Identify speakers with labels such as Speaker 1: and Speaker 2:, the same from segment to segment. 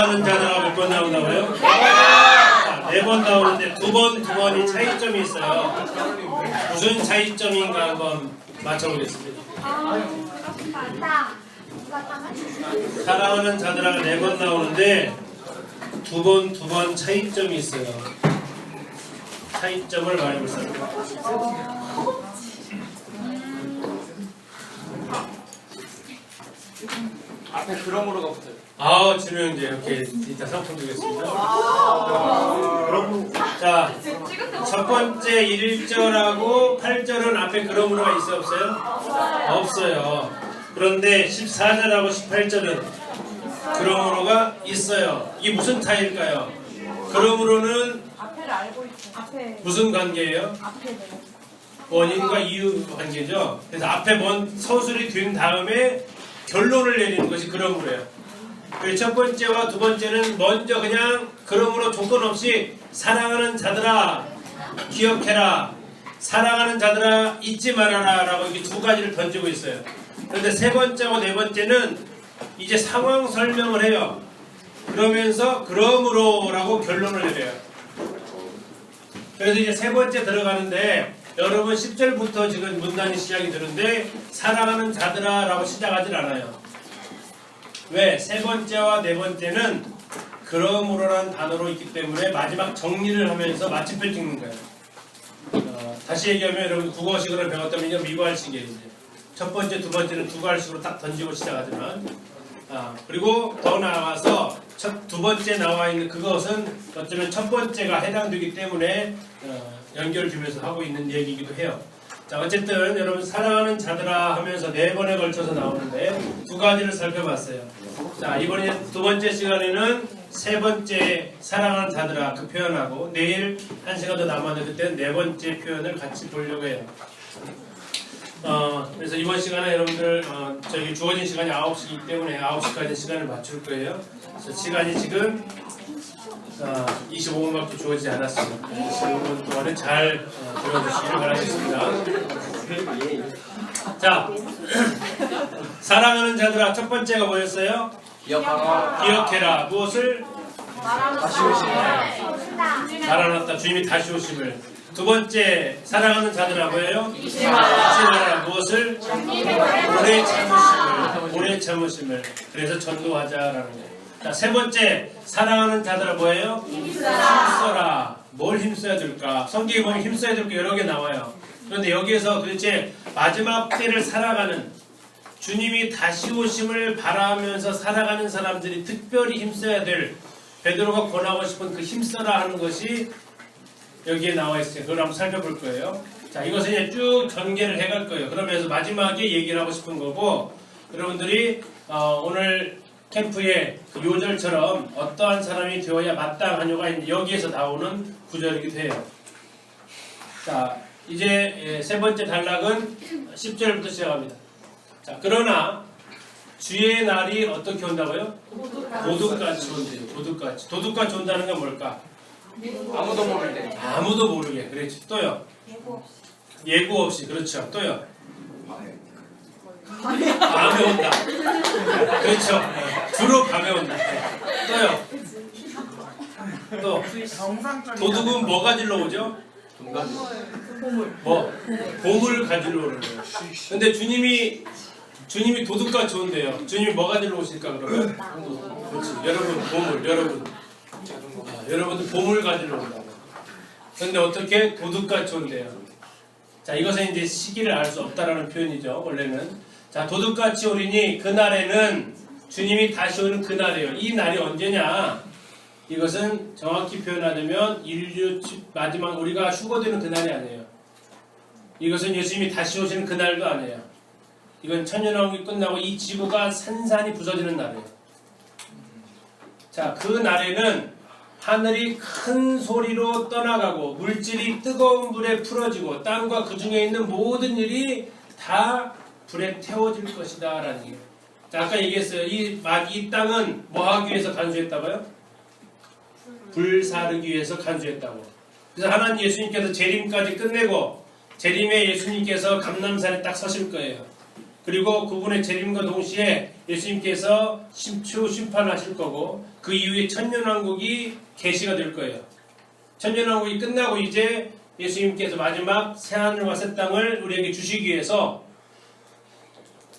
Speaker 1: 사랑하는 자들아 몇 번 나온다고요? 네 번 나오는데 두 번이 차이점이 있어요. 무슨 차이점인가 한번 맞춰보겠습니다. 사랑하는 자들아 네 번 나오는데 두 번 차이점이 있어요. 차이점을 말해보세요.
Speaker 2: 앞에 그러므로가 붙어요.
Speaker 1: 진우 형제 이렇게 이따 상품 드리겠습니다. 자, 첫 번째 1절하고 8절은 앞에 그러므로가 있어요? 없어요? 없어요. 그런데 14절하고 18절은 그러므로가 있어요. 이게 무슨 차이일까요? 그러므로는
Speaker 3: 앞에를 알고 있죠. 앞에.
Speaker 1: 무슨 관계예요?
Speaker 3: 앞에.
Speaker 1: 원인과 이유 관계죠. 그래서 앞에 서술이 된 다음에 결론을 내리는 것이 그러므로예요. 그래서 첫 번째와 두 번째는 먼저 그냥 그러므로 조건 없이 사랑하는 자들아 기억해라, 사랑하는 자들아 잊지 말아라 라고 이렇게 두 가지를 던지고 있어요. 그런데 세 번째와 네 번째는 이제 상황 설명을 해요. 그러면서 그러므로 라고 결론을 내려요. 그래서 이제 세 번째 들어가는데 여러분 10절부터 지금 문단이 시작이 되는데 사랑하는 자들아 라고 시작하진 않아요. 왜? 세 번째와 네 번째는 그러므로라는 단어로 있기 때문에 마지막 정리를 하면서 마침표 찍는 거예요. 다시 얘기하면 여러분 국어식으로 배웠다면 이게 미과할식이에요. 첫 번째, 두 번째는 두 가지식으로 딱 던지고 시작하지만 그리고 더 나아가서 두 번째 나와 있는 그것은 어쩌면 첫 번째가 해당되기 때문에 연결을 주면서 하고 있는 얘기이기도 해요. 자, 어쨌든 여러분 사랑하는 자들아 하면서 네 번에 걸쳐서 나오는데 두 가지를 살펴봤어요. 자, 이번에 두 번째 시간에는 세 번째 사랑하는 자들아 그 표현하고 내일 한 시간 더 남았는데 그때는 네 번째 표현을 같이 보려고 해요. 그래서 이번 시간에 여러분들 저희 주어진 시간이 9시이기 때문에 9시까지 시간을 맞출 거예요. 그래서 시간이 지금 25분밖에 주어지지 않았습니다. 25분 동안은 잘 들어주시길 바라겠습니다. 자, 사랑하는 자들아 첫 번째가 뭐였어요? 기억해라. 무엇을?
Speaker 2: 다시 오시네.
Speaker 1: 알아놨다. 주님이 다시 오심을. 두 번째 사랑하는 자들아 뭐예요? 잊지 마라. 무엇을? 오래 참으심을. 그래서 전도하자라는 거예요. 자, 세 번째 사랑하는 자들아 뭐예요? 힘써라. 뭘 힘써야 될까? 성경에 보면 힘써야 될 게 여러 개 나와요. 그런데 여기에서 도대체 마지막 때를 살아가는 주님이 다시 오심을 바라면서 살아가는 사람들이 특별히 힘써야 될 베드로가 권하고 싶은 그 힘써라 하는 것이 여기에 나와 있어요. 그걸 한번 살펴볼 거예요. 자, 이것을 이제 쭉 전개를 해갈 거예요. 그러면서 마지막에 얘기를 하고 싶은 거고 여러분들이 오늘 캠프의 그 요절처럼 어떠한 사람이 되어야 마땅하냐가 여기에서 나오는 구절이기도 해요. 자, 이제 세 번째 단락은 10절부터 시작합니다. 자, 그러나 주의 날이 어떻게 온다고요? 도둑같이 온대요. 도둑같이. 도둑같이 온다는 건 뭘까?
Speaker 2: 아무도 모를 때.
Speaker 1: 아무도 모르게. 그렇지. 또요. 예고 없이. 그렇죠. 또요. 밤에 온다. 그렇죠. 주로 밤에 온다. 또요. 또 도둑은 뭐 가지러 오죠? 보물 가지러 오는 거예요. 근데 주님이 도둑같이 온대요. 주님이 뭐 가지러 오실까 그러면? 그렇지. 여러분 보물. 여러분들 보물 가지러 온다고. 근데 어떻게 도둑같이 온대요? 자, 이것은 이제 시기를 알 수 없다라는 표현이죠. 원래는. 자, 도둑같이 오리니 그날에는 주님이 다시 오는 그날이에요. 이 날이 언제냐? 이것은 정확히 표현하자면 인류 마지막 우리가 휴거되는 그날이 아니에요. 이것은 예수님이 다시 오시는 그날도 아니에요. 이건 천년왕국이 끝나고 이 지구가 산산이 부서지는 날이에요. 자, 그 날에는 하늘이 큰 소리로 떠나가고 물질이 뜨거운 불에 풀어지고 땅과 그 중에 있는 모든 일이 다 불에 태워질 것이다 라는 얘기예요. 자, 아까 얘기했어요. 이 땅은 뭐 하기 위해서 간주했다고요? 불 사르기 위해서 간주했다고. 그래서 하나님 예수님께서 재림까지 끝내고 재림에 예수님께서 감람산에 딱 서실 거예요. 그리고 그분의 재림과 동시에 예수님께서 추후 심판하실 거고 그 이후에 천년왕국이 계시가 될 거예요. 천년왕국이 끝나고 이제 예수님께서 마지막 새하늘과 새 땅을 우리에게 주시기 위해서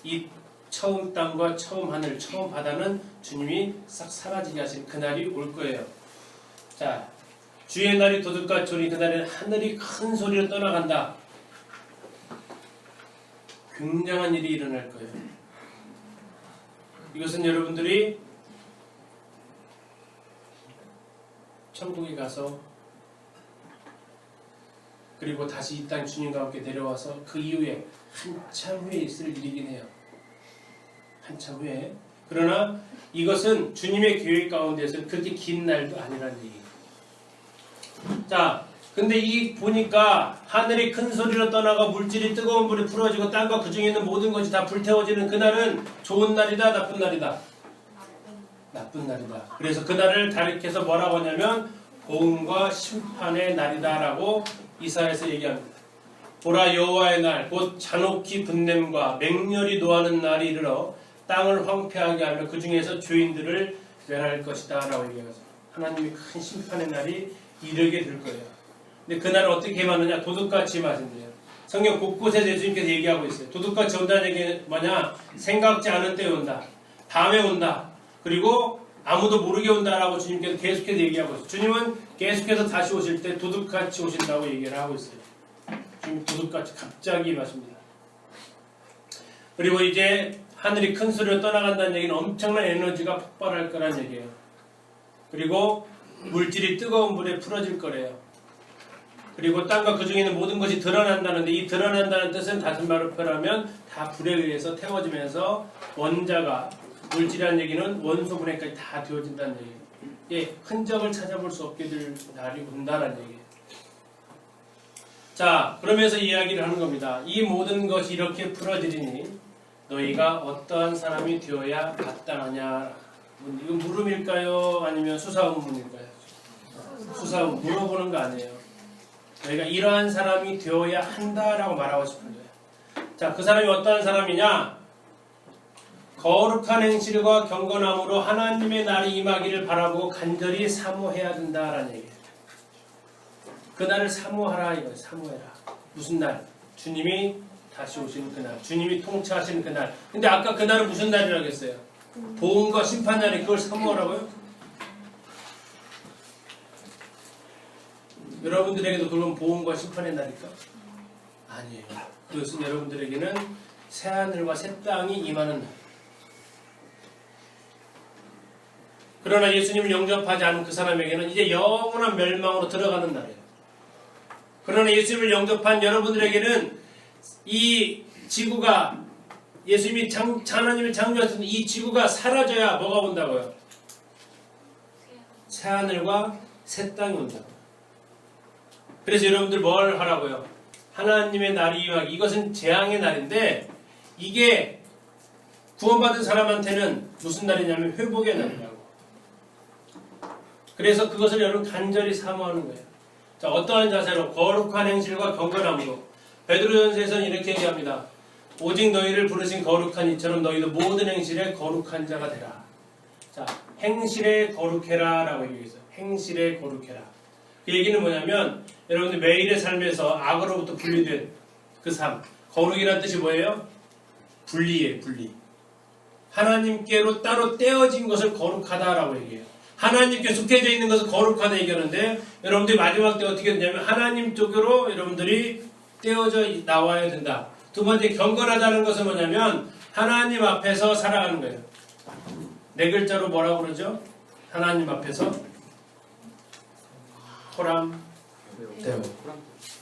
Speaker 1: 이 처음 땅과 처음 하늘, 처음 바다는 주님이 싹 사라지게 하신 그날이 올 거예요. 자, 주의 날이 도둑같이 오니 그날에는 하늘이 큰 소리로 떠나간다. 굉장한 일이 일어날 거예요. 이것은 여러분들이 천국에 가서 그리고 다시 이 땅 주님과 함께 내려와서 그 이후에 한참 후에 있을 일이긴 해요. 한참 후에. 그러나 이것은 주님의 계획 가운데서는 그렇게 긴 날도 아니라는 얘기예요. 자, 근데 이 보니까 하늘이 큰 소리로 떠나가 물질이 뜨거운 불에 풀어지고 땅과 그 중에 있는 모든 것이 다 불태워지는 그날은 좋은 날이다, 나쁜 날이다? 나쁜 날이다. 그래서 그날을 가리켜서 뭐라고 하냐면 보응과 심판의 날이다라고 이사야에서 얘기합니다. 보라 여호와의 날 곧 잔혹히 분냄과 맹렬히 노하는 날이 이르러 땅을 황폐하게 하며 그 중에서 죄인들을 멸할 것이다 라고 얘기하죠. 하나님이 큰 심판의 날이 이르게 될 거예요. 근데 그날은 어떻게 임하느냐? 도둑같이 임하신대요. 성경 곳곳에 예수님께서 얘기하고 있어요. 도둑같이 온다는 얘기는 뭐냐? 생각지 않은 때에 온다. 밤에 온다. 그리고 아무도 모르게 온다라고 주님께서 계속해서 얘기하고 있어요. 주님은 계속해서 다시 오실 때 도둑같이 오신다고 얘기를 하고 있어요. 주님 도둑같이 갑자기 임하십니다. 그리고 이제 하늘이 큰 소리로 떠나간다는 얘기는 엄청난 에너지가 폭발할 거란 얘기예요. 그리고 물질이 뜨거운 불에 풀어질 거래요. 그리고 땅과 그 중에 있는 모든 것이 드러난다는데 이 드러난다는 뜻은 다른 말로 표현하면 다 불에 의해서 태워지면서 원자가 물질이라는 얘기는 원소분해까지 다 되어진다는 얘기예요. 예, 흔적을 찾아볼 수 없게 될 날이 온다는 얘기예요. 자, 그러면서 이야기를 하는 겁니다. 이 모든 것이 이렇게 풀어지리니 너희가 어떠한 사람이 되어야 마땅하냐. 이건 물음일까요? 아니면 수사의문일까요? 수사의문, 물어보는 거 아니에요. 너희가 이러한 사람이 되어야 한다라고 말하고 싶은 거예요. 자, 그 사람이 어떠한 사람이냐? 거룩한 행실과 경건함으로 하나님의 날이 임하기를 바라보고 간절히 사모해야 된다라는 얘기예요. 그 날을 사모하라 이거예요. 사모해라. 무슨 날? 주님이 다시 오시는 그날. 주님이 통치하시는 그날. 근데 아까 그날은 무슨 날이라고 했어요? 보응과 심판 날이 그걸 사모하라고요? 여러분들에게도 그건 보응과 심판의 날일까? 아니에요. 그것은 여러분들에게는 새하늘과 새 땅이 임하는 날. 그러나 예수님을 영접하지 않은 그 사람에게는 이제 영원한 멸망으로 들어가는 날이에요. 그러나 예수님을 영접한 여러분들에게는 이 지구가 예수님이 하나님이 창조하신 이 지구가 사라져야 뭐가 온다고요? 새하늘과 새 땅이 온다고요. 그래서 여러분들 뭘 하라고요? 하나님의 날이 임하기. 이것은 재앙의 날인데 이게 구원받은 사람한테는 무슨 날이냐면 회복의 날이라고. 그래서 그것을 여러분 간절히 사모하는 거예요. 자, 어떠한 자세로? 거룩한 행실과 경건함으로. 베드로전서에서는 이렇게 얘기합니다. 오직 너희를 부르신 거룩한 이처럼 너희도 모든 행실에 거룩한 자가 되라. 자, 행실에 거룩해라 라고 얘기했어요. 행실에 거룩해라. 그 얘기는 뭐냐면 여러분들 매일의 삶에서 악으로부터 분리된 그 삶. 거룩이라는 뜻이 뭐예요? 분리예요. 분리. 하나님께로 따로 떼어진 것을 거룩하다라고 얘기해요. 하나님께 속해져 있는 것을 거룩하다 얘기하는데 여러분들이 마지막 때 어떻게 되냐면 하나님 쪽으로 여러분들이 떼어져 나와야 된다. 두 번째 경건하다는 것은 뭐냐면 하나님 앞에서 살아가는 거예요. 네 글자로 뭐라고 그러죠? 하나님 앞에서 호람 대오.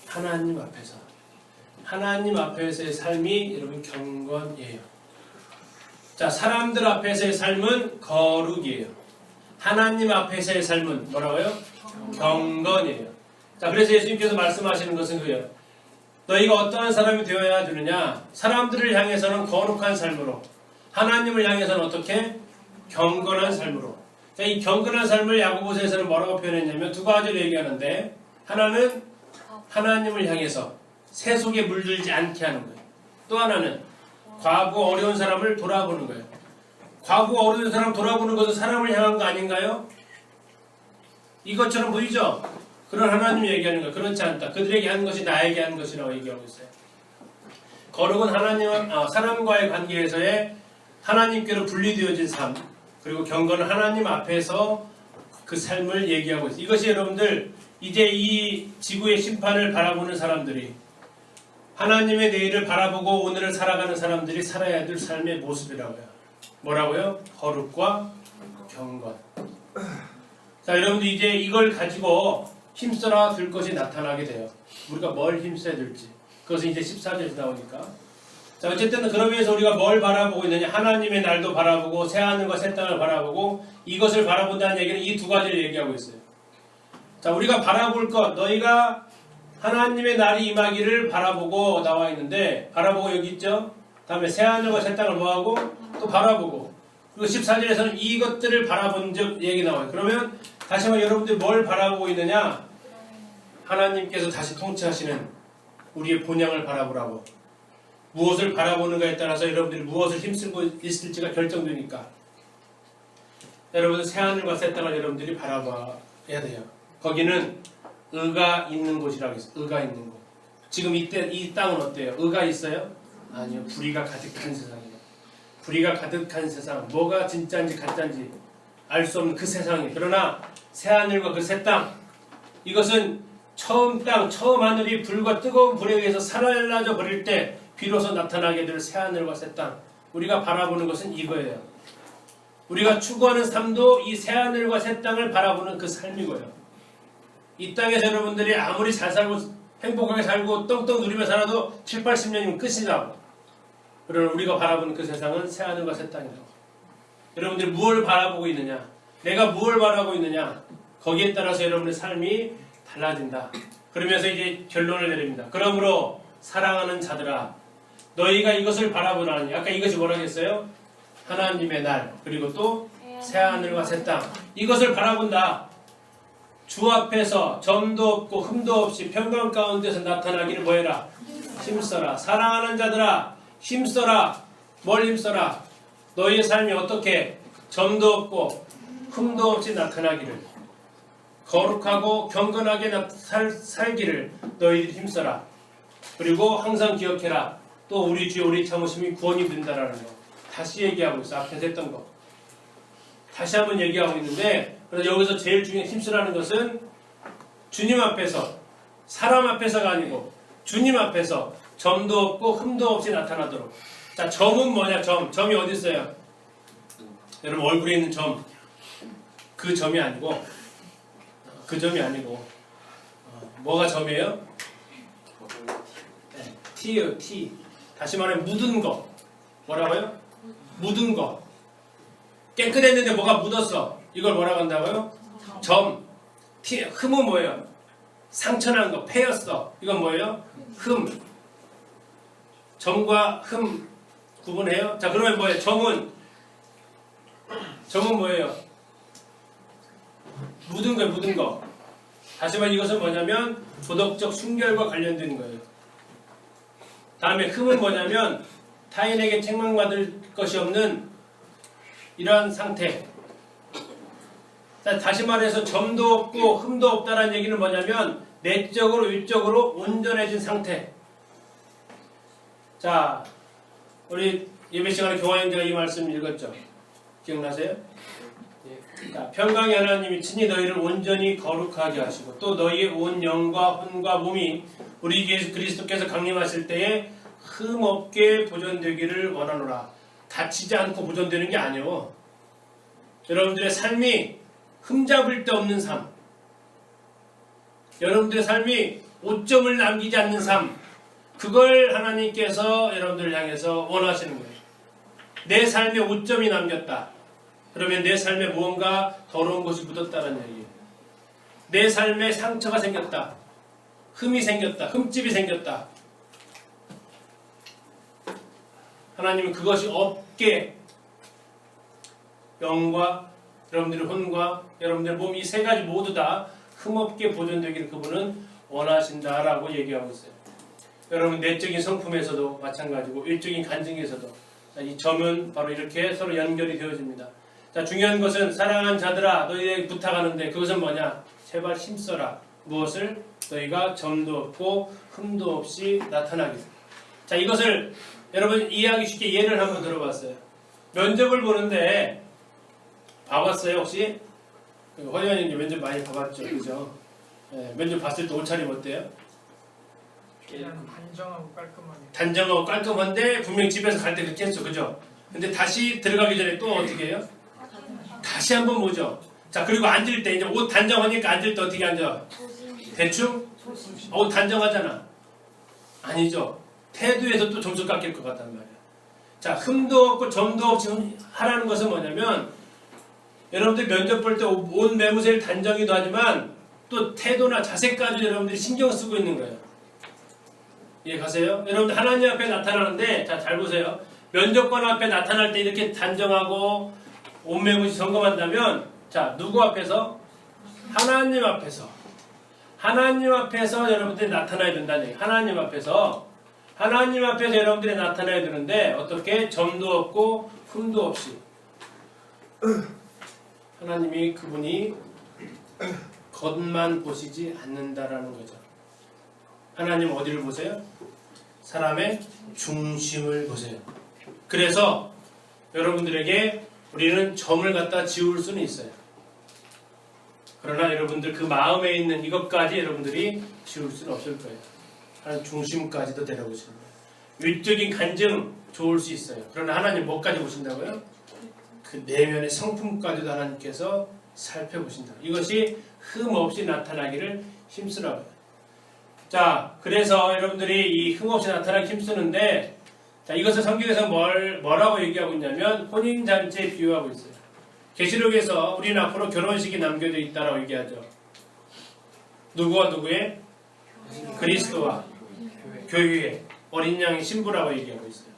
Speaker 1: 하나님 앞에서. 하나님 앞에서의 삶이 여러분 경건이에요. 자, 사람들 앞에서의 삶은 거룩이에요. 하나님 앞에서의 삶은 뭐라고요? 경건이에요. 자, 그래서 예수님께서 말씀하시는 것은 그예요. 너희가 어떠한 사람이 되어야 되느냐? 사람들을 향해서는 거룩한 삶으로, 하나님을 향해서는 어떻게? 경건한 삶으로. 자, 이 경건한 삶을 야고보서에서는 뭐라고 표현했냐면 두 가지를 얘기하는데 하나는 하나님을 향해서 세속에 물들지 않게 하는 거예요. 또 하나는 과부 어려운 사람을 돌아보는 거예요. 과거 어른된 사람 돌아보는 것은 사람을 향한 거 아닌가요? 이것처럼 보이죠? 그런 하나님이 얘기하는 거 그렇지 않다. 그들에게 한 것이 나에게 한 것이라고 얘기하고 있어요. 거룩은 사람과의 관계에서의 하나님께로 분리되어진 삶, 그리고 경건은 하나님 앞에서 그 삶을 얘기하고 있어요. 이것이 여러분들 이제 이 지구의 심판을 바라보는 사람들이, 하나님의 내일을 바라보고 오늘을 살아가는 사람들이 살아야 될 삶의 모습이라고요. 뭐라고요? 거룩과 경건. 자, 여러분들 이제 이걸 가지고 힘써라 될 것이 나타나게 돼요. 우리가 뭘 힘써야 될지. 그것은 이제 14절에서 나오니까. 자, 어쨌든 그러면서 우리가 뭘 바라보고 있느냐. 하나님의 날도 바라보고 새하늘과 새 땅을 바라보고 이것을 바라본다는 얘기는 이 두 가지를 얘기하고 있어요. 자, 우리가 바라볼 것, 너희가 하나님의 날이 임하기를 바라보고 나와 있는데, 바라보고 여기 있죠? 다음에 새하늘과 새 땅을 뭐하고? 또 바라보고. 그리고 14절에서는 이것들을 바라본 적 얘기 나와요. 그러면 다시 한번 여러분들이 뭘 바라보고 있느냐? 하나님께서 다시 통치하시는 우리의 본향을 바라보라고. 무엇을 바라보는가에 따라서 여러분들이 무엇을 힘쓰고 있을지가 결정되니까. 여러분들 새하늘과 새 땅을 여러분들이 바라봐야 돼요. 거기는 의가 있는 곳이라고 했어요. 의가 있는 곳. 지금 이 땅은 어때요? 의가 있어요? 아니요. 불의가 가득한 세상이에요. 불의가 가득한 세상. 뭐가 진짜인지 가짜인지 알 수 없는 그 세상이에요. 그러나 새하늘과 그 새 땅, 이것은 처음 땅, 처음 하늘이 불과 뜨거운 불에 의해서 사라져 버릴 때 비로소 나타나게 될 새하늘과 새 땅. 우리가 바라보는 것은 이거예요. 우리가 추구하는 삶도 이 새하늘과 새 땅을 바라보는 그 삶이고요. 이 땅에서 여러분들이 아무리 잘 살고 행복하게 살고 떵떵 누리며 살아도 7, 80년이면 끝이다. 그러나 우리가 바라보는 그 세상은 새하늘과 새 땅이라고. 여러분들이 무엇을 바라보고 있느냐, 내가 무엇을 바라보고 있느냐, 거기에 따라서 여러분의 삶이 달라진다. 그러면서 이제 결론을 내립니다. 그러므로 사랑하는 자들아, 너희가 이것을 바라보라니. 아까 이것이 뭐라고 했어요? 하나님의 날, 그리고 또 새하늘과 새 땅. 이것을 바라본다. 주 앞에서 점도 없고 흠도 없이 평강 가운데서 나타나기를 뭐해라? 힘써라. 사랑하는 자들아, 힘써라. 뭘 힘써라? 너희의 삶이 어떻게 점도 없고 흠도 없이 나타나기를, 거룩하고 경건하게 살기를 너희들이 힘써라. 그리고 항상 기억해라. 또 우리 주의 오래 참으심이 구원이 된다라는 거. 다시 얘기하고 있어. 앞에서 했던 거. 다시 한번 얘기하고 있는데, 그래서 여기서 제일 중요한 힘쓰라는 것은 주님 앞에서, 사람 앞에서가 아니고 주님 앞에서 점도 없고 흠도 없이 나타나도록. 자, 점은 뭐냐? 점이 어디 있어요? 여러분 얼굴에 있는 점. 그 점이 아니고, 뭐가 점이에요? 네, T예요, T. 다시 말해 묻은 거. 뭐라고요? 묻은 거. 깨끗했는데 뭐가 묻었어. 이걸 뭐라고 한다고요? 점. T. 흠은 뭐예요? 상처난 거, 패였어. 이건 뭐예요? 흠. 점과 흠 구분해요? 자, 그러면 뭐예요? 점은 뭐예요? 묻은 거예요, 묻은 거. 다시 말해 이것은 뭐냐면 도덕적 순결과 관련된 거예요. 다음에 흠은 뭐냐면 타인에게 책망받을 것이 없는 이러한 상태. 다시 말해서 점도 없고 흠도 없다는 얘기는 뭐냐면 내적으로 위적으로 온전해진 상태. 자, 우리 예배 시간에 교화 형제가 이 말씀 읽었죠? 기억나세요? 자, 평강의 하나님이 친히 너희를 온전히 거룩하게 하시고 또 너희의 온 영과 혼과 몸이 우리 예수 그리스도께서 강림하실 때에 흠없게 보존되기를 원하노라. 다치지 않고 보존되는 게 아니에요. 여러분들의 삶이 흠잡을 데 없는 삶, 여러분들의 삶이 오점을 남기지 않는 삶, 그걸 하나님께서 여러분들을 향해서 원하시는 거예요. 내 삶에 오점이 남겼다. 그러면 내 삶에 무언가 더러운 것이 묻었다는 얘기예요. 내 삶에 상처가 생겼다. 흠이 생겼다. 흠집이 생겼다. 하나님은 그것이 없게 영과 여러분들의 혼과 여러분들의 몸 이 세 가지 모두 다 흠없게 보존되기를 그분은 원하신다라고 얘기하고 있어요. 여러분 내적인 성품에서도 마찬가지고 일적인 간증에서도 자, 이 점은 바로 이렇게 서로 연결이 되어집니다. 자, 중요한 것은 사랑하는 자들아 너희에게 부탁하는데 그것은 뭐냐? 제발 힘써라. 무엇을? 너희가 점도 없고 흠도 없이 나타나게. 자, 이것을 여러분 이해하기 쉽게 예를 한번 들어봤어요. 면접을 보는데 봐봤어요 혹시? 허리원님 면접 많이 봐봤죠, 그죠? 네, 면접 봤을 때 옷차림 어때요?
Speaker 4: 그냥 단정하고 깔끔하게.
Speaker 1: 단정하고 깔끔한데 분명히 집에서 갈 때 그렇게 했어, 그죠? 근데 다시 들어가기 전에 또 어떻게 해요? 다시 한번 보죠. 자, 그리고 앉을 때 이제 옷 단정하니까 앉을 때 어떻게 앉아? 대충? 옷 단정하잖아. 아니죠. 태도에서 또 점수 깎일 것 같단 말이야. 자, 흠도 없고 점도 없이 하라는 것은 뭐냐면 여러분들 면접 볼 때 옷 매무새를 단정히도 하지만 또 태도나 자세까지 여러분들이 신경 쓰고 있는 거예요. 이해 가세요? 여러분들 하나님 앞에 나타나는데 자, 잘 보세요. 면접관 앞에 나타날 때 이렇게 단정하고 옷 매무새 점검한다면 자, 누구 앞에서? 하나님 앞에서. 하나님 앞에서 여러분들이 나타나야 된다는 얘기예요. 하나님 앞에서 여러분들이 나타나야 되는데 어떻게? 점도 없고 흠도 없이 하나님이 그분이 겉만 보시지 않는다라는 거죠. 하나님 어디를 보세요? 사람의 중심을 보세요. 그래서 여러분들에게 우리는 점을 갖다 지울 수는 있어요. 그러나 여러분들 그 마음에 있는 이것까지 여러분들이 지울 수는 없을 거예요. 하나님 중심까지도 데려오시는 거예요. 외적인 간증 좋을 수 있어요. 그러나 하나님 뭐까지 보신다고요? 그 내면의 성품까지도 하나님께서 살펴보신다. 이것이 흠 없이 나타나기를 힘쓰라고요. 자, 그래서 여러분들이 이 흠 없이 나타나기 힘쓰는데 자, 이것을 성경에서 뭐라고 얘기하고 있냐면 혼인잔치에 비유하고 있어요. 계시록에서 우리는 앞으로 결혼식이 남겨져 있다라고 얘기하죠. 누구와 누구의? 그리스도와 교회의 어린 양의 신부라고 얘기하고 있어요.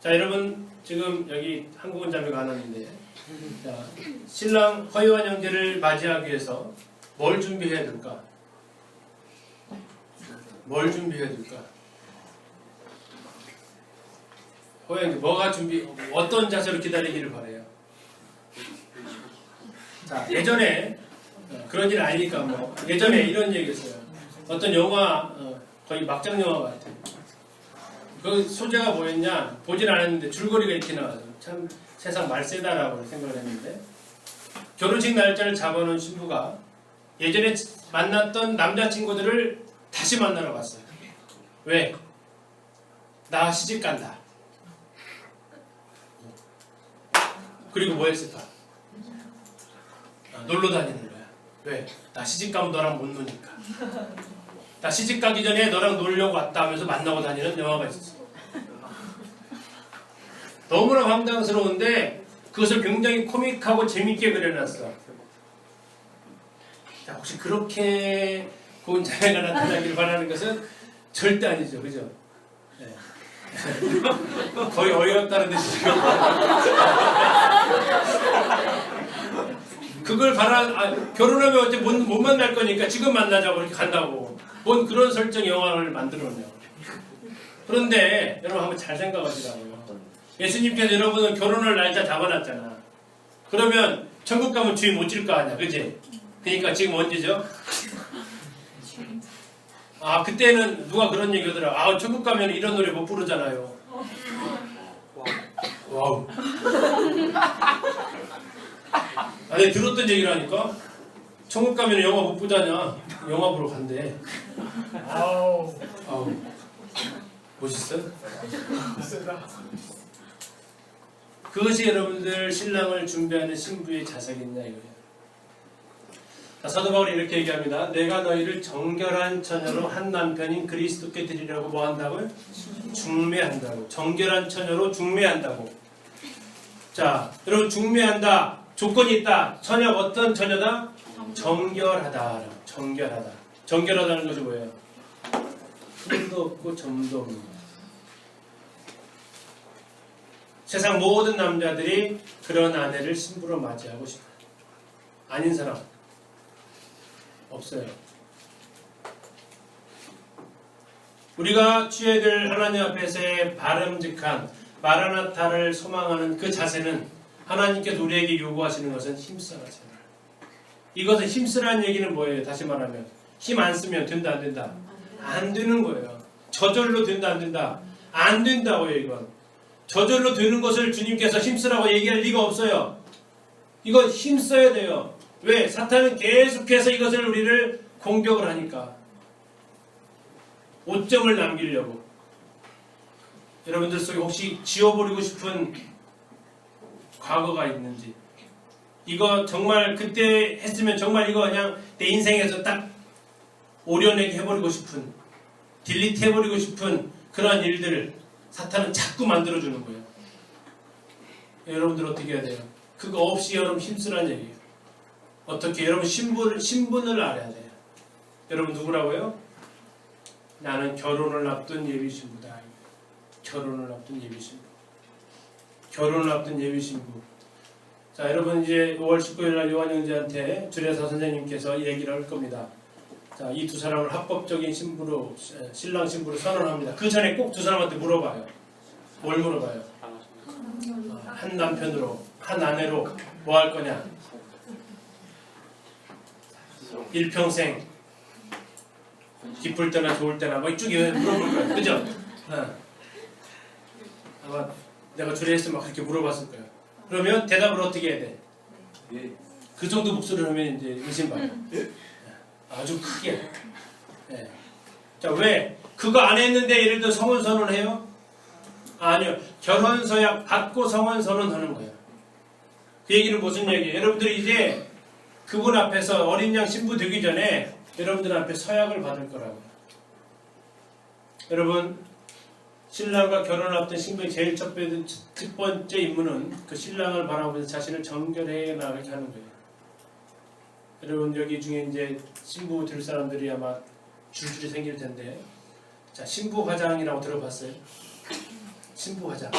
Speaker 1: 자, 여러분 지금 여기 한국은 자매가 안 왔는데 자, 신랑 허이완 형제를 맞이하기 위해서 뭘 준비해야 될까? 뭘 준비해야 될까? 허이완 형제 어떤 자세로 기다리기를 바래요? 자, 예전에 그런 일 아니니까 뭐 예전에 이런 얘기했어요. 어떤 영화 거의 막장 영화 같아요. 그 소재가 뭐였냐? 보진 않았는데 줄거리가 이렇게 나와서 참 세상 말세다라고 생각을 했는데 결혼식 날짜를 잡아놓은 신부가 예전에 만났던 남자친구들을 다시 만나러 갔어요. 왜? 나 시집 간다. 그리고 뭐 했을까? 놀러 다니는 거야. 왜? 나 시집 가면 너랑 못 노니까. 나 시집 가기 전에 너랑 놀려고 왔다 하면서 만나고 다니는 영화가 있었어. 너무나 황당스러운데 그것을 굉장히 코믹하고 재밌게 그려놨어. 자, 혹시 그렇게 고운 자매가 나타나기를 바라는 것은 절대 아니죠. 그죠? 네. 거의 어이없다는 듯이 그걸 결혼하면 어째 못 만날 거니까 지금 만나자고 이렇게 간다고. 뭔 그런 설정 영화를 만들어내요. 그런데 여러분 한번 잘 생각하시라고요. 예수님께서 여러분은 결혼을 날짜 잡아놨잖아. 그러면 천국 가면 주인 못 질 거 아니야, 그지? 그러니까 지금 언제죠? 그때는 누가 그런 얘기 하더라. 천국 가면 이런 노래 못 부르잖아요. 와우. 내가 들었던 얘기를 하니까 천국 가면 영화 못 보자냐. 영화 보러 간대. 아우. 멋있어? 그것이 여러분들 신랑을 준비하는 신부의 자세겠냐 이거예요. 자, 사도 바울이 이렇게 얘기합니다. 내가 너희를 정결한 처녀로 한 남편인 그리스도께 드리려고 뭐 한다고요? 중매한다고. 정결한 처녀로 중매한다고. 자, 여러분 중매한다. 조건이 있다. 처녀 어떤 처녀다? 정결하다. 정결하다. 정결하다는 것이 뭐예요? 흠도 없고 점도 없는 것. 세상 모든 남자들이 그런 아내를 신부로 맞이하고 싶어요. 아닌 사람 없어요. 우리가 취해야 될 하나님 앞에서의 바람직한 마라나타를 소망하는 그 자세는 하나님께서 우리에게 요구하시는 것은 힘써라 제발. 이것은 힘쓰라는 얘기는 뭐예요? 다시 말하면 힘 안 쓰면 된다 안 된다? 안 되는 거예요. 저절로 된다 안 된다? 안 된다고요. 이건 저절로 되는 것을 주님께서 힘쓰라고 얘기할 리가 없어요. 이건 힘써야 돼요. 왜? 사탄은 계속해서 이것을 우리를 공격을 하니까. 오점을 남기려고. 여러분들 속에 혹시 지워버리고 싶은 과거가 있는지, 이거 정말 그때 했으면 정말 이거 그냥 내 인생에서 딱 오려내게 해버리고 싶은, 딜리트 해버리고 싶은 그런 일들을 사탄은 자꾸 만들어주는 거예요. 여러분들 어떻게 해야 돼요? 그거 없이 여러분 힘쓰라는 얘기예요. 어떻게? 여러분 신분을 알아야 돼요. 여러분 누구라고요? 나는 결혼을 앞둔 예비신부다. 결혼을 앞둔 예비신부. 결혼을 앞둔 예비신부. 자, 여러분 이제 5월 19일 날 요한 형제한테 주례사 선생님께서 얘기를 할 겁니다. 자, 이 두 사람을 합법적인 신부로, 신랑 신부로 선언합니다. 그 전에 꼭 두 사람한테 물어봐요. 뭘 물어봐요? 한 남편으로, 한 아내로 뭐 할 거냐? 일평생 기쁠 때나 좋을 때나 뭐 이쪽 물어볼 거예요. 그죠? 아마 내가 주례했으면 막 그렇게 물어봤을 거예요. 그러면 대답을 어떻게 해야 돼? 그 정도 목소리를 하면 이제 의심받아요. 아주 크게. 네. 자, 왜? 그거 안 했는데 예를 들어 성혼 선언해요? 아니요. 결혼 서약 받고 성혼 선언하는 거예요. 그 얘기는 무슨 얘기예요? 여러분들이 이제 그분 앞에서 어린 양 신부 되기 전에 여러분들 앞에 서약을 받을 거라고요. 여러분, 신랑과 결혼을 앞둔 신부의 제일 첫 번째 임무는 그 신랑을 바라보면서 자신을 정결해 나가게 하는 거예요. 여러분 여기 중에 이제 신부 될 사람들이 아마 줄줄이 생길 텐데, 자, 신부 화장이라고 들어봤어요? 신부 화장.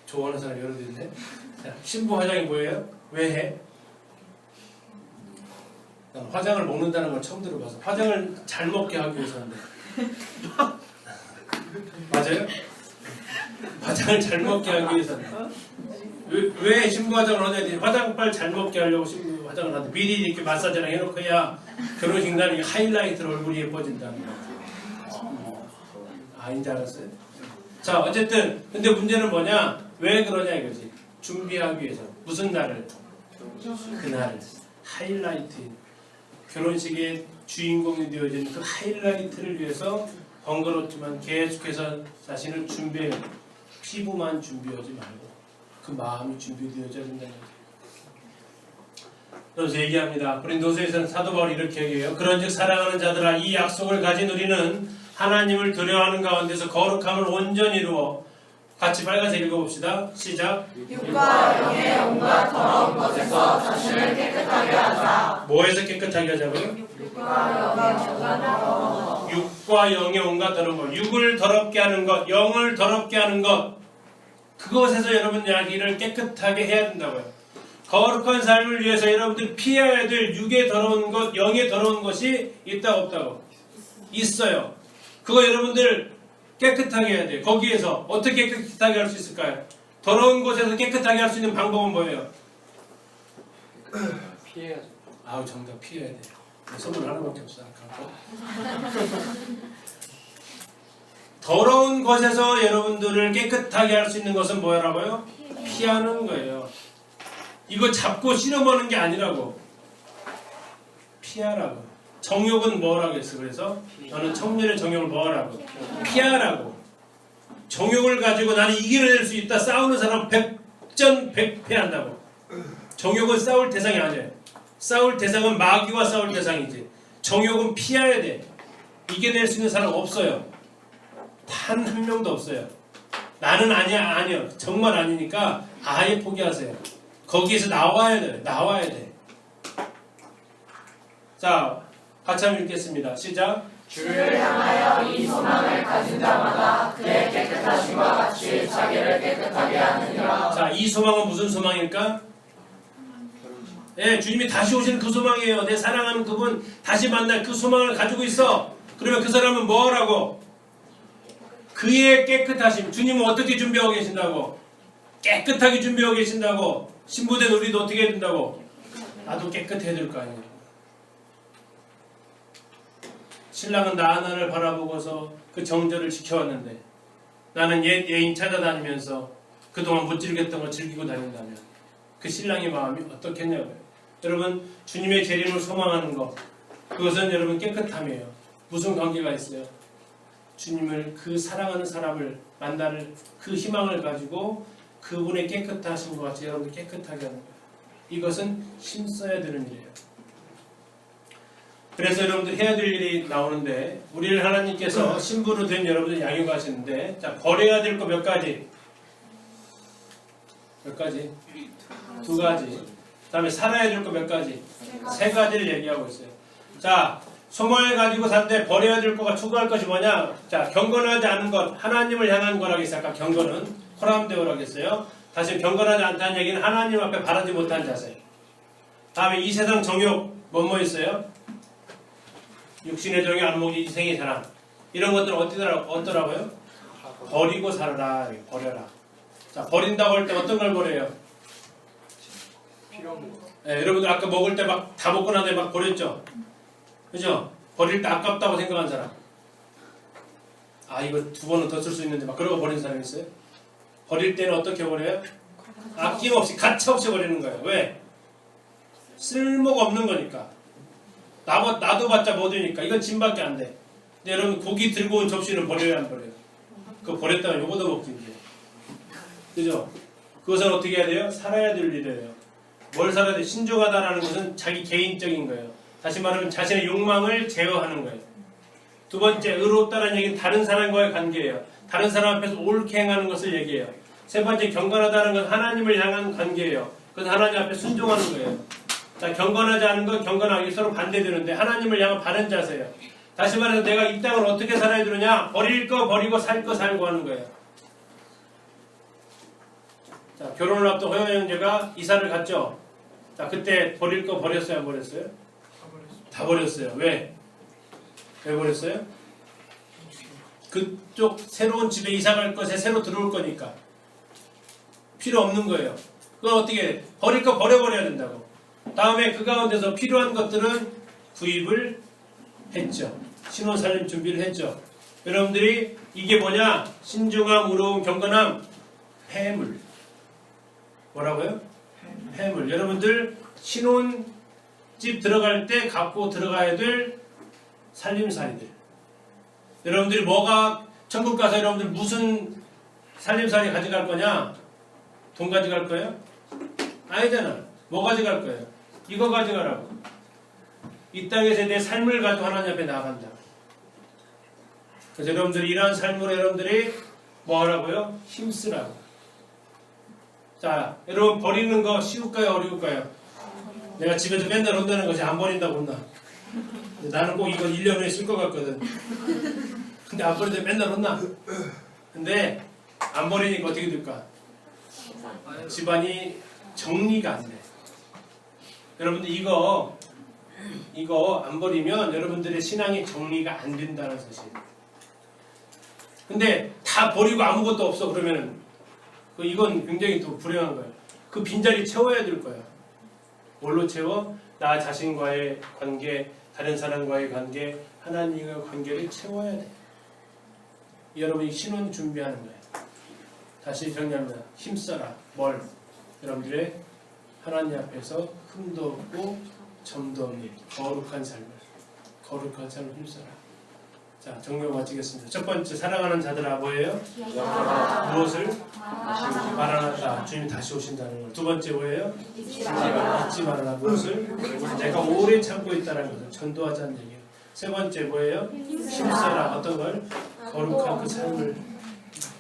Speaker 1: 좋아하는 사람 여러 있는데, 자, 신부 화장이 뭐예요? 왜 해? 난 화장을 먹는다는 걸 처음 들어봐서. 화장을 잘 먹게 하기 위해서인데. 맞아요? 화장을 잘 먹게 하기 위해서는. 왜 신부 화장을 하냐? 화장빨 잘 먹게 하려고 신부 화장을 하는데, 미리 이렇게 마사지랑 해놓고야 결혼식 날에 하이라이트로 얼굴이 예뻐진다는 거. 아닌지 알았어요? 자, 어쨌든 근데 문제는 뭐냐? 왜 그러냐 이거지. 준비하기 위해서. 무슨 날을? 그날을. 하이라이트. 결혼식의 주인공이 되어진 그 하이라이트를 위해서 번거롭지만 계속해서 자신을 준비해. 피부만 준비하지 말고 그 마음이 준비되어져야 된다는 거예요. 그래서 얘기합니다. 고린도서에서는 사도 바울이 이렇게 얘기해요. 그런즉 사랑하는 자들아, 이 약속을 가진 우리는 하나님을 두려워하는 가운데서 거룩함을 온전히 이루어, 같이 빨간색 읽어봅시다. 시작.
Speaker 3: 육과 영의 온갖 더러운 것에서 자신을 깨끗하게 하자.
Speaker 1: 뭐에서 깨끗하게 하자고요?
Speaker 3: 육과 영의 온갖 더러운 것.
Speaker 1: 육과 영의 온갖 더러운 것. 육을 더럽게 하는 것, 영을 더럽게 하는 것. 그것에서 여러분 이야기를 깨끗하게 해야 된다고요. 거룩한 삶을 위해서 여러분들 피해야 될 육의 더러운 것, 영의 더러운 것이 있다 없다고? 있어요. 그거 여러분들 깨끗하게 해야 돼요. 거기에서 어떻게 깨끗하게 할 수 있을까요? 더러운 곳에서 깨끗하게 할 수 있는 방법은 뭐예요?
Speaker 2: 피해야죠.
Speaker 1: 아우, 정답 피해야 돼. 선물 하나밖에 없어. 더러운 것에서 여러분들을 깨끗하게 할 수 있는 것은 뭐라고요? 피하는 거예요. 이거 잡고 씨름하는 게 아니라고. 피하라고. 정욕은 뭐라고 했어? 그래서 너는 청년의 정욕을 뭐하라고? 피하라고. 정욕을 가지고 나는 이겨낼 수 있다. 싸우는 사람은 백전백패한다고. 정욕은 싸울 대상이 아니에요. 싸울 대상은 마귀와 싸울 대상이지. 정욕은 피해야 돼. 이겨낼 수 있는 사람 없어요. 단 한 명도 없어요. 나는 아니야. 정말 아니니까 아예 포기하세요. 거기에서 나와야 돼. 나와야 돼. 자, 같이 한번 읽겠습니다. 시작.
Speaker 3: 주를 향하여 이 소망을 가진 자마다 그의 깨끗하심과 같이 자기를 깨끗하게 하느니라.
Speaker 1: 자, 이 소망은 무슨 소망일까? 예, 주님이 다시 오시는 그 소망이에요. 내 사랑하는 그분 다시 만날 그 소망을 가지고 있어. 그러면 그 사람은 뭐 하라고? 그의 깨끗하심. 주님은 어떻게 준비하고 계신다고? 깨끗하게 준비하고 계신다고. 신부된 우리도 어떻게 해야 된다고? 나도 깨끗해야 될 거 아니에요. 신랑은 나 하나를 바라보고서 그 정절을 지켜왔는데 나는 옛 애인 찾아다니면서 그동안 못 즐겼던 걸 즐기고 다닌다면 그 신랑의 마음이 어떻겠냐고요. 여러분, 주님의 재림을 소망하는 것, 그것은 여러분 깨끗함이에요. 무슨 관계가 있어요? 주님을, 그 사랑하는 사람을 만날 그 희망을 가지고 그분의 깨끗하신 것 같이 여러분들 깨끗하게 하는 거예요. 이것은 힘써야 되는 일이에요. 그래서 여러분들 해야 될 일이 나오는데, 우리를 하나님께서 신부로 된 여러분들 양육하시는데, 자, 버려야 될 거 몇 가지? 몇 가지? 두 가지. 그 다음에 살아야 될 거 몇 가지? 세 가지를 얘기하고 있어요. 자, 소망을 가지고 산데 버려야 될 거가 추구할 것이 뭐냐? 자, 경건하지 않은 것, 하나님을 향한 거라고 했어요. 아까 경건은 호람되오라고 했어요. 다시 경건하지 않다는 얘기는 하나님 앞에 바라지 못한 자세. 다음에 이 세상 정욕, 뭐뭐 있어요? 육신의 정욕, 안목이, 이생의 사랑. 이런 것들은 어떠라고요? 버리고 살아라. 버려라. 자, 버린다고 할 때 어떤 걸 버려요?
Speaker 2: 필요 없는 거.
Speaker 1: 네, 여러분들 아까 먹을 때 막 다 먹고 나서 막 버렸죠? 그죠? 버릴 때 아깝다고 생각한 사람. 아, 이거 두 번은 더 쓸 수 있는데 막 그러고 버린 사람 있어요? 버릴 때는 어떻게 버려요? 아낌없이, 가차없이 버리는 거예요. 왜? 쓸모가 없는 거니까. 놔둬봤자 뭐 되니까. 이건 짐밖에 안 돼. 근데 여러분, 고기 들고 온 접시는 버려야 안 버려요? 그거 버렸다가 요거도 먹지 이제. 그죠? 그것은 어떻게 해야 돼요? 살아야 될 일이에요. 뭘 살아야 돼? 신중하다라는 것은 자기 개인적인 거예요. 다시 말하면 자신의 욕망을 제어하는 거예요. 두 번째, 의롭다는 얘기는 다른 사람과의 관계예요. 다른 사람 앞에서 옳게 행하는 것을 얘기해요. 세 번째, 경건하다는 것은 하나님을 향한 관계예요. 그래서 하나님 앞에 순종하는 거예요. 자, 경건하지 않은 건 경건하기 서로 반대되는데 하나님을 향한 바른 자세예요. 다시 말해서 내가 이 땅을 어떻게 살아야 되느냐? 버릴 거 버리고 살 거 살고 하는 거예요. 자, 결혼을 앞둔 허영 형제가 이사를 갔죠. 자, 그때 버릴 거 버렸어요, 안 버렸어요? 다 버렸어요. 왜? 왜 버렸어요? 그쪽 새로운 집에 이사 갈 것에 새로 들어올 거니까 필요 없는 거예요. 그건 어떻게 해? 버릴 거 버려버려야 된다고. 다음에 그 가운데서 필요한 것들은 구입을 했죠. 신혼살림 준비를 했죠. 여러분들이 이게 뭐냐? 신중함, 의로움, 경건함, 폐물. 뭐라고요? 폐물. 여러분들 신혼집 들어갈 때 갖고 들어가야 될 살림살이들. 여러분들이 뭐가 천국 가서 여러분들 무슨 살림살이 가져갈 거냐? 돈 가져갈 거예요? 아니잖아. 뭐 가져갈 거예요? 이거 가져가라고. 이 땅에서 내 삶을 가지고 하나님 앞에 나아간다. 그래서 여러분들이 이러한 삶으로 여러분들이 뭐 하라고요? 힘쓰라고. 자, 여러분 버리는 거 쉬울까요? 어려울까요? 내가 집에서 맨날 온다는 것이 안 버린다고 온다. 나는 꼭 이거 1년 후에 쓸 것 같거든. 근데 안 버리는데 맨날 온나? 근데 안 버리니까 어떻게 될까? 집안이 정리가 안 돼. 여러분들 이거 안 버리면 여러분들의 신앙이 정리가 안 된다는 사실. 근데 다 버리고 아무것도 없어 그러면 이건 굉장히 또 불행한 거예요. 그 빈자리 채워야 될 거야. 뭘로 채워? 나 자신과의 관계, 다른 사람과의 관계, 하나님과의 관계를 채워야 돼. 여러분이 신혼 준비하는 거예요. 다시 정리합니다. 힘써라. 뭘? 여러분들의 하나님 앞에서 흠도 없고 점도 없는 거룩한 삶을 힘써라. 자, 정리를 마치겠습니다. 첫 번째, 사랑하는 자들아 뭐예요? 무엇을? 마라나타, 주님이 다시 오신다는 걸. 두 번째 뭐예요? 잊지 말아라. 무엇을? 내가 오래 참고 있다는 것을 전도하자는 얘기예요. 세 번째 뭐예요? 힘써라. 어떤 걸? 거룩한 그 삶을,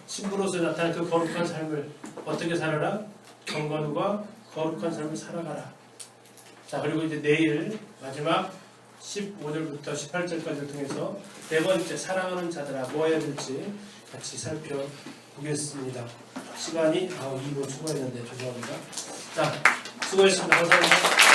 Speaker 1: 신부로서 나타난 그 거룩한 삶을 어떻게 살아라? 경건과 거룩한 삶을 살아가라. 자, 그리고 이제 내일 마지막 15절부터 18절까지를 통해서 네 번째, 사랑하는 자들아 뭐 해야 될지 같이 살펴보겠습니다. 시간이 2분 초과했는데 죄송합니다. 자, 수고했습니다. 감사합니다.